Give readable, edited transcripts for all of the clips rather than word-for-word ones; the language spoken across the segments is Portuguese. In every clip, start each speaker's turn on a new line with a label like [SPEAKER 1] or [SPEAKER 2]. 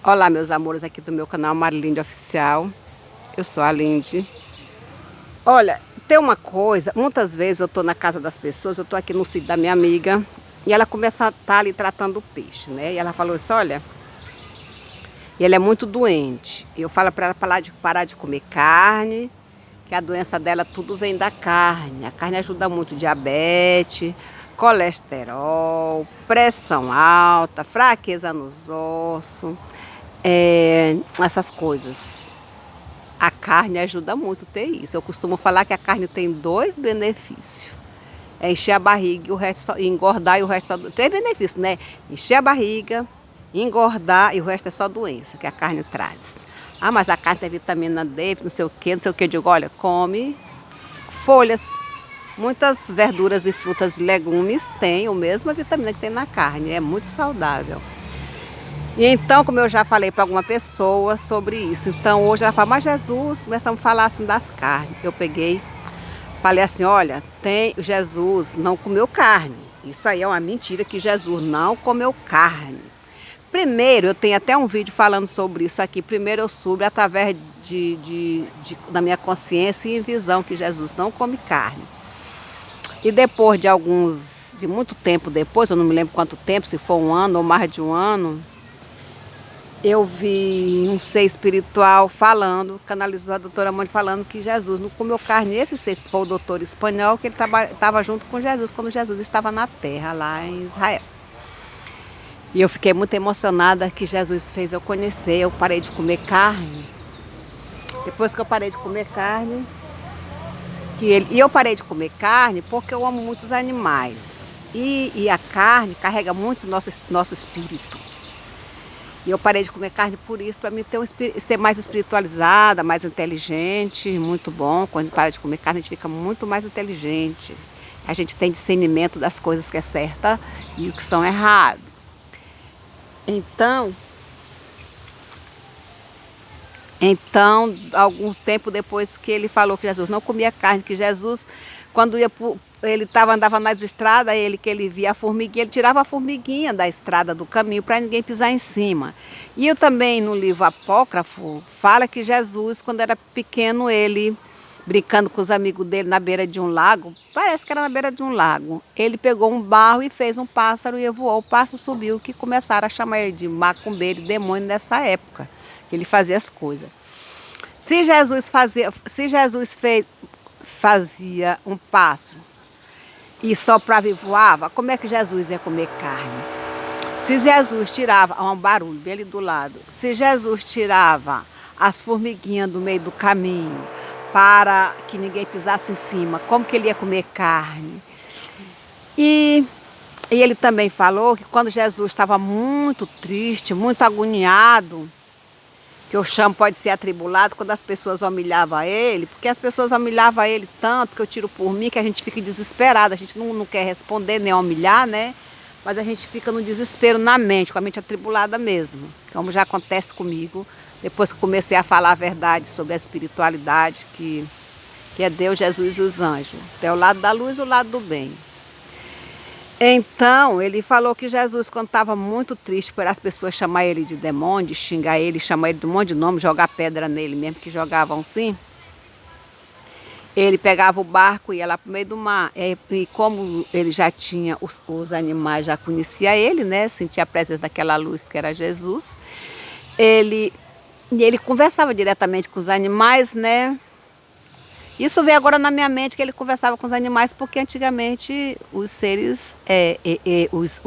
[SPEAKER 1] Olá, meus amores, aqui do meu canal Marilinde Oficial. Eu sou a Lindy. Olha, tem uma coisa, muitas vezes eu tô na casa das pessoas, eu tô aqui no sítio da minha amiga, e ela começa a estar ali tratando o peixe, né? E ela falou assim, olha, e ela é muito doente. Eu falo para ela parar de comer carne, que a doença dela tudo vem da carne. A carne ajuda muito diabetes, colesterol, pressão alta, fraqueza nos ossos, essas coisas. A carne ajuda muito a ter isso. Eu costumo falar que a carne tem dois benefícios. É encher a barriga e o resto e engordar e o resto só... Três benefícios, né? Encher a barriga, engordar e o resto é só doença que a carne traz. Ah, mas a carne tem vitamina D, não sei o quê, não sei o quê. Eu digo, olha, come folhas. Muitas verduras e frutas e legumes têm a mesma vitamina que tem na carne. É muito saudável. E então, como eu já falei para alguma pessoa sobre isso, então hoje ela fala, mas Jesus, começamos a falar assim das carnes. Eu peguei, falei assim, olha, Jesus não comeu carne. Isso aí é uma mentira que Jesus não comeu carne. Primeiro, eu tenho até um vídeo falando sobre isso aqui. Primeiro eu soube através da minha consciência e visão que Jesus não come carne. E depois de muito tempo depois, eu não me lembro quanto tempo, se foi um ano ou mais de um ano, eu vi um ser espiritual falando, canalizou a doutora Mônica falando que Jesus não comeu carne. Esse ser foi o doutor espanhol, que ele estava junto com Jesus, quando Jesus estava na terra, lá em Israel. E eu fiquei muito emocionada que Jesus fez eu conhecer. Eu parei de comer carne. Depois que eu parei de comer carne, e eu parei de comer carne porque eu amo muitos animais. E a carne carrega muito nosso espírito. E eu parei de comer carne por isso, para mim ser mais espiritualizada, mais inteligente, muito bom. Quando para de comer carne, a gente fica muito mais inteligente. A gente tem discernimento das coisas que é certa e o que são errado. Então, algum tempo depois que ele falou que Jesus não comia carne, que Jesus, quando andava nas estradas, que ele via a formiguinha, ele tirava a formiguinha da estrada do caminho para ninguém pisar em cima. E eu também, no livro Apócrifo, fala que Jesus, quando era pequeno, ele brincando com os amigos dele na beira de um lago, parece que era na beira de um lago, ele pegou um barro e fez um pássaro e voou, o pássaro subiu, que começaram a chamar ele de macumbeiro e demônio nessa época. Ele fazia as coisas. Fazia um pássaro e soprava e voava, como é que Jesus ia comer carne? Se Jesus tirava, um barulho bem ali do lado, se Jesus tirava as formiguinhas do meio do caminho para que ninguém pisasse em cima, como que ele ia comer carne? E ele também falou que quando Jesus estava muito triste, muito agoniado, que eu chamo pode ser atribulado, quando as pessoas humilhavam ele, porque as pessoas humilhavam ele tanto, que eu tiro por mim, que a gente fica desesperado, a gente não quer responder nem humilhar, né? Mas a gente fica no desespero na mente, com a mente atribulada mesmo, como já acontece comigo, depois que comecei a falar a verdade sobre a espiritualidade, que é Deus, Jesus e os anjos. É o lado da luz e o lado do bem. Então, ele falou que Jesus, quando estava muito triste por as pessoas chamar ele de demônio, de xingar ele, chamar ele de um monte de nome, jogar pedra nele mesmo, que jogavam assim, ele pegava o barco e ia lá para o meio do mar. E como ele já tinha, os animais já conhecia ele, né? Sentia a presença daquela luz que era Jesus. Ele conversava diretamente com os animais, né? Isso veio agora na minha mente que ele conversava com os animais, porque antigamente os seres,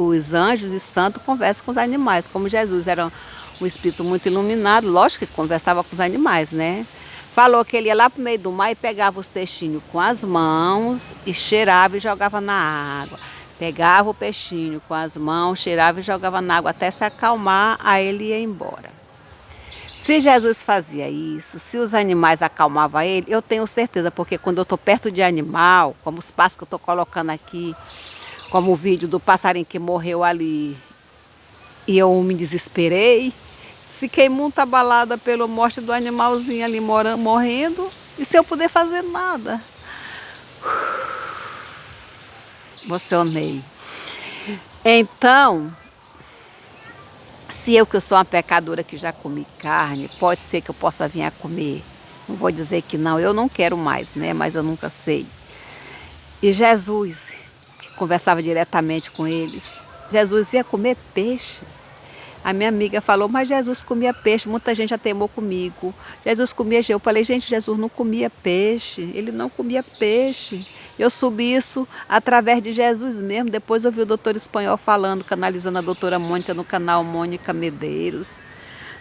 [SPEAKER 1] os anjos e santos conversam com os animais. Como Jesus era um espírito muito iluminado, lógico que conversava com os animais, né? Falou que ele ia lá para o meio do mar e pegava os peixinhos com as mãos e cheirava e jogava na água. Pegava o peixinho com as mãos, cheirava e jogava na água até se acalmar, aí ele ia embora. Se Jesus fazia isso, se os animais acalmavam ele, eu tenho certeza, porque quando eu estou perto de animal, como os passos que eu estou colocando aqui, como o vídeo do passarinho que morreu ali, e eu me desesperei, fiquei muito abalada pela morte do animalzinho ali morrendo, e sem eu poder fazer nada. Emocionei. Então, Se eu que eu sou uma pecadora que já comi carne, pode ser que eu possa vir a comer. Não vou dizer que não, eu não quero mais, né? Mas eu nunca sei. E Jesus, que conversava diretamente com eles, Jesus ia comer peixe. A minha amiga falou, mas Jesus comia peixe, muita gente já teimou comigo. Jesus comia peixe. Eu falei, gente, Jesus não comia peixe, ele não comia peixe. Eu subi isso através de Jesus mesmo. Depois eu vi o doutor espanhol falando, canalizando a doutora Mônica no canal Mônica Medeiros.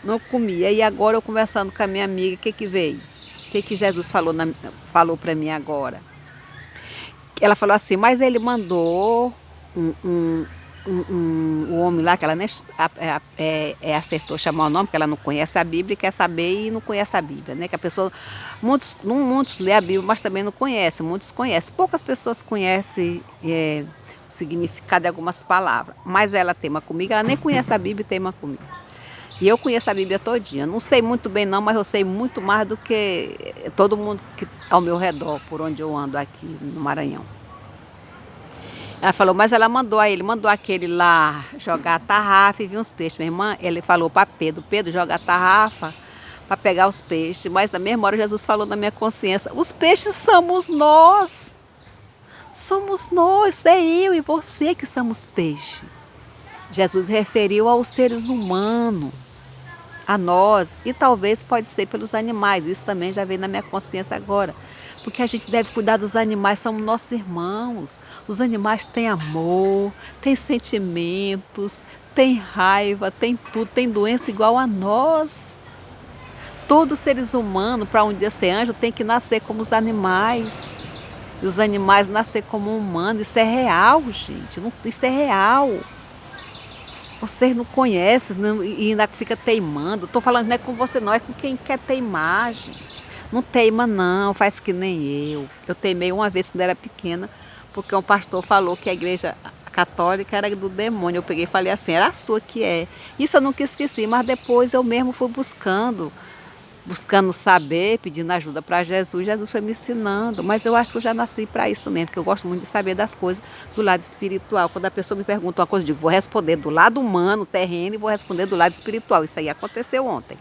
[SPEAKER 1] Não comia. E agora eu conversando com a minha amiga, o que que veio? O que que Jesus falou para mim agora? Ela falou assim, mas ele mandou o homem lá, que ela nem acertou chamar o nome, porque ela não conhece a Bíblia, quer saber e não conhece a Bíblia, né? Que a pessoa, muitos lê a Bíblia, mas também não conhecem, muitos conhecem. Poucas pessoas conhecem o significado de algumas palavras, mas ela teima comigo, ela nem conhece a Bíblia e teima comigo. E eu conheço a Bíblia todinha. Não sei muito bem não, mas eu sei muito mais do que todo mundo que ao meu redor, por onde eu ando aqui no Maranhão. Ela falou, mas ela mandou a ele, mandou aquele lá jogar a tarrafa e vir uns peixes. Minha irmã, ele falou para Pedro, Pedro joga a tarrafa para pegar os peixes. Mas na mesma hora Jesus falou na minha consciência, os peixes somos nós. Somos nós, é eu e você que somos peixe. Jesus referiu aos seres humanos, a nós, e talvez pode ser pelos animais. Isso também já veio na minha consciência agora. Porque a gente deve cuidar dos animais, são nossos irmãos. Os animais têm amor, têm sentimentos, têm raiva, têm tudo, têm doença igual a nós. Todos os seres humanos, para um dia ser anjo, tem que nascer como os animais. E os animais nascer como humanos. Isso é real, gente. Isso é real. Vocês não conhecem e ainda fica teimando. Estou falando não é com você não, é com quem quer teimar, gente. Não teima não, faz que nem eu. Eu teimei uma vez quando era pequena, porque um pastor falou que a igreja católica era do demônio. Eu peguei e falei assim, era a sua que é. Isso eu nunca esqueci, mas depois eu mesmo fui buscando saber, pedindo ajuda para Jesus. Jesus foi me ensinando, mas eu acho que eu já nasci para isso mesmo, porque eu gosto muito de saber das coisas do lado espiritual. Quando a pessoa me pergunta uma coisa, eu digo, vou responder do lado humano, terreno, e vou responder do lado espiritual. Isso aí aconteceu ontem,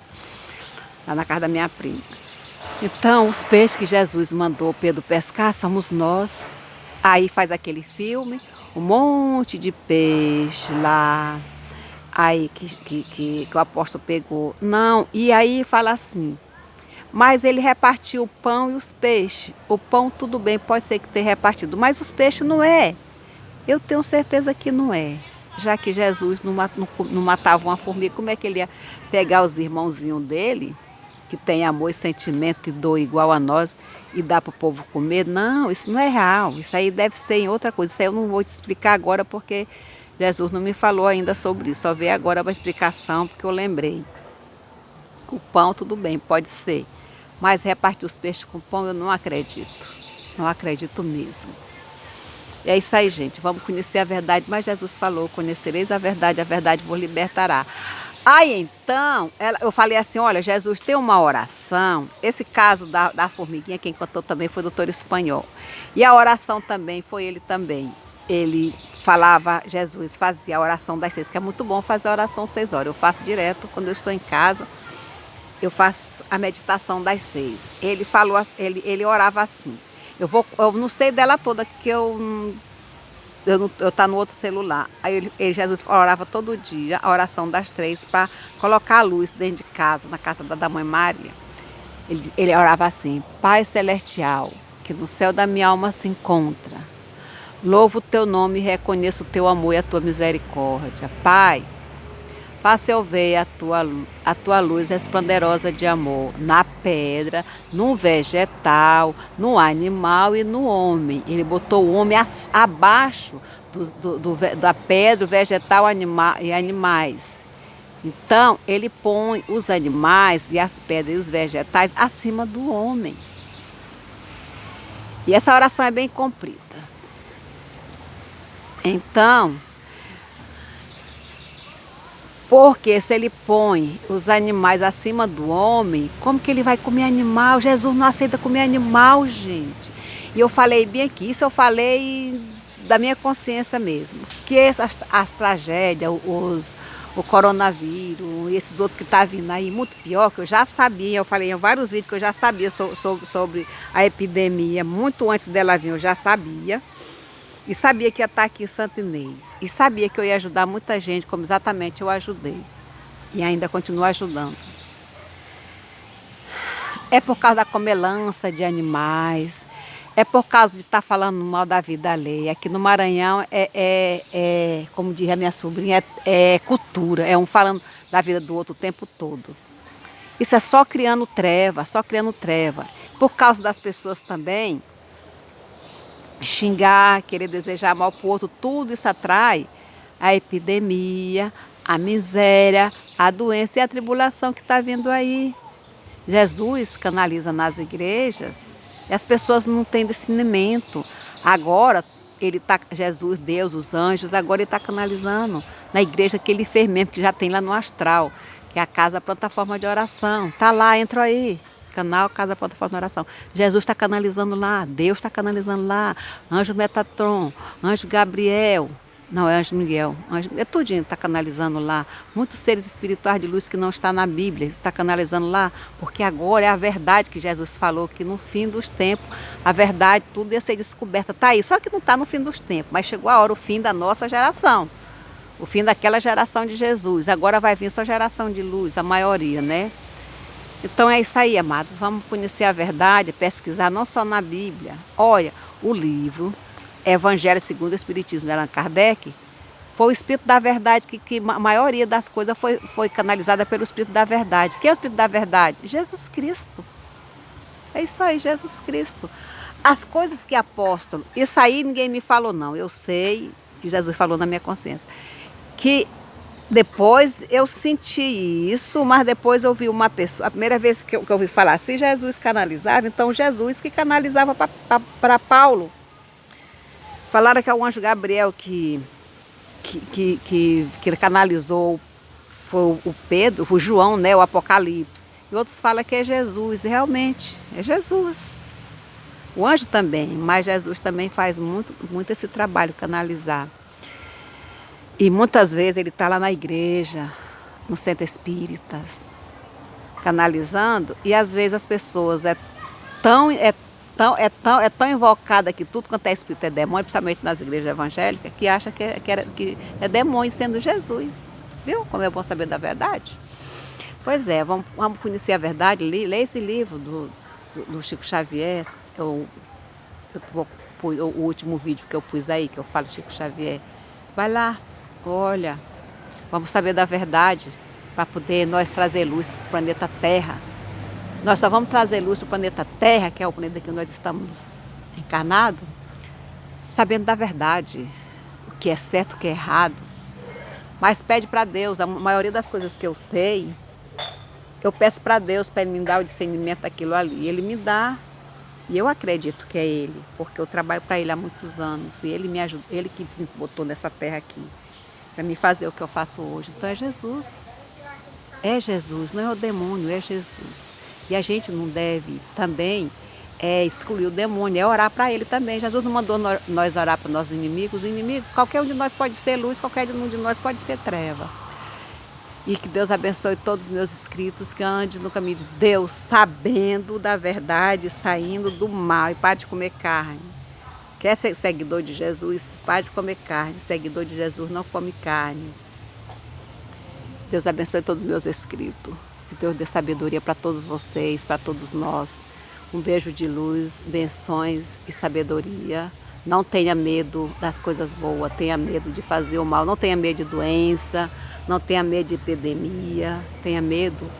[SPEAKER 1] lá na casa da minha prima. Então, os peixes que Jesus mandou Pedro pescar somos nós. Aí faz aquele filme, um monte de peixe lá, aí que o apóstolo pegou. Não, e aí fala assim, mas ele repartiu o pão e os peixes. O pão tudo bem, pode ser que tenha repartido, mas os peixes não é. Eu tenho certeza que não é. Já que Jesus não matava uma formiga, como é que ele ia pegar os irmãozinhos dele, que tem amor e sentimento e dor igual a nós, e dá para o povo comer? Não, isso não é real. Isso aí deve ser em outra coisa. Isso aí eu não vou te explicar agora, porque Jesus não me falou ainda sobre isso. Só veio agora uma explicação, porque eu lembrei. O pão, tudo bem, pode ser. Mas repartir os peixes com pão, eu não acredito. Não acredito mesmo. E é isso aí, gente. Vamos conhecer a verdade. Mas Jesus falou, conhecereis a verdade vos libertará. Aí então, eu falei assim, olha, Jesus, tem uma oração. Esse caso da formiguinha, quem contou também foi o doutor espanhol. E a oração também, foi ele também. Ele falava, Jesus fazia a oração das 6, que é muito bom fazer a oração 6 horas. Eu faço direto, quando eu estou em casa, eu faço a meditação das 6. Ele falou, ele orava assim. Eu não sei dela toda, que eu tá no outro celular. Aí Jesus orava todo dia a oração das 3 para colocar a luz dentro de casa, na casa da mãe Maria. Ele orava assim, Pai Celestial, que no céu da minha alma se encontra, louvo o teu nome e reconheço o teu amor e a tua misericórdia. Pai, faça eu ver a tua luz resplanderosa de amor na pedra, no vegetal, no animal e no homem. Ele botou o homem abaixo da pedra, vegetal e animais. Então, ele põe os animais e as pedras e os vegetais acima do homem. E essa oração é bem comprida. Então, porque se ele põe os animais acima do homem, como que ele vai comer animal? Jesus não aceita comer animal, gente. E eu falei bem aqui, isso eu falei da minha consciência mesmo. Que as tragédias, o coronavírus e esses outros que tá vindo aí, muito pior, que eu já sabia, eu falei em vários vídeos que eu já sabia sobre a epidemia, muito antes dela vir eu já sabia. E sabia que ia estar aqui em Santo Inês. E sabia que eu ia ajudar muita gente, como exatamente eu ajudei. E ainda continuo ajudando. É por causa da comelança de animais, é por causa de estar falando mal da vida alheia. Aqui no Maranhão como diz a minha sobrinha, é cultura, é um falando da vida do outro o tempo todo. Isso é só criando treva, só criando treva. Por causa das pessoas também, xingar, querer desejar mal para o outro, tudo isso atrai a epidemia, a miséria, a doença e a tribulação que está vindo aí. Jesus canaliza nas igrejas e as pessoas não têm discernimento. Agora, Jesus, Deus, os anjos, agora ele está canalizando na igreja que ele fez mesmo, que já tem lá no astral, que é a Casa Plataforma de Oração. Tá lá, entra aí. Canal Casa Plataforma de Oração. Jesus está canalizando lá, Deus está canalizando lá, Anjo Metatron, Anjo Gabriel, não, é Anjo Miguel, é tudinho está canalizando lá. Muitos seres espirituais de luz que não está na Bíblia, está canalizando lá, porque agora é a verdade que Jesus falou, que no fim dos tempos, a verdade, tudo ia ser descoberta. Está aí, só que não está no fim dos tempos, mas chegou a hora, o fim da nossa geração. O fim daquela geração de Jesus. Agora vai vir só geração de luz, a maioria, né? Então é isso aí, amados. Vamos conhecer a verdade, pesquisar não só na Bíblia. Olha, o livro Evangelho segundo o Espiritismo de Allan Kardec foi o Espírito da Verdade, que a maioria das coisas foi canalizada pelo Espírito da Verdade. Quem é o Espírito da Verdade? Jesus Cristo. É isso aí, Jesus Cristo. As coisas que apóstolo, isso aí ninguém me falou não, eu sei que Jesus falou na minha consciência. Que depois eu senti isso, mas depois eu vi uma pessoa, a primeira vez que eu ouvi falar, se Jesus canalizava, então Jesus que canalizava para Paulo. Falaram que é o anjo Gabriel que canalizou, foi o Pedro, o João, né, o Apocalipse. E outros falam que é Jesus, e realmente é Jesus. O anjo também, mas Jesus também faz muito esse trabalho, canalizar. E muitas vezes ele está lá na igreja, no centro espíritas, canalizando, e às vezes as pessoas é tão invocada que tudo quanto é espírito é demônio, principalmente nas igrejas evangélicas, que acha que é demônio sendo Jesus. Viu como é bom saber da verdade? Pois é, vamos conhecer a verdade, lê esse livro do Chico Xavier, o último vídeo que eu pus aí, que eu falo Chico Xavier. Vai lá, olha, vamos saber da verdade, para poder nós trazer luz para o planeta Terra. Nós só vamos trazer luz para o planeta Terra, que é o planeta que nós estamos encarnados, sabendo da verdade, o que é certo, o que é errado. Mas pede para Deus, a maioria das coisas que eu sei, eu peço para Deus para Ele me dar o discernimento daquilo ali. Ele me dá, e eu acredito que é Ele, porque eu trabalho para Ele há muitos anos, e Ele me ajuda, Ele que me botou nessa terra aqui, para me fazer o que eu faço hoje. Então é Jesus. É Jesus, não é o demônio, é Jesus. E a gente não deve também excluir o demônio, é orar para ele também. Jesus não mandou nós orar para nossos inimigos. Qualquer um de nós pode ser luz, qualquer um de nós pode ser treva. E que Deus abençoe todos os meus inscritos, que ande no caminho de Deus, sabendo da verdade, saindo do mal, e pare de comer carne. Quer ser seguidor de Jesus? Pare de comer carne. Seguidor de Jesus não come carne. Deus abençoe todos os meus inscritos. Que Deus dê sabedoria para todos vocês, para todos nós. Um beijo de luz, benções e sabedoria. Não tenha medo das coisas boas, tenha medo de fazer o mal. Não tenha medo de doença, não tenha medo de epidemia. Tenha medo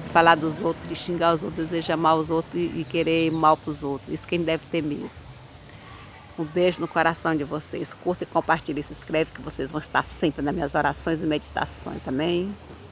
[SPEAKER 1] de falar dos outros, de xingar os outros, desejar mal aos outros e querer mal para os outros. Isso quem deve ter medo. Um beijo no coração de vocês. Curta e compartilhe, se inscreve, que vocês vão estar sempre nas minhas orações e meditações. Amém?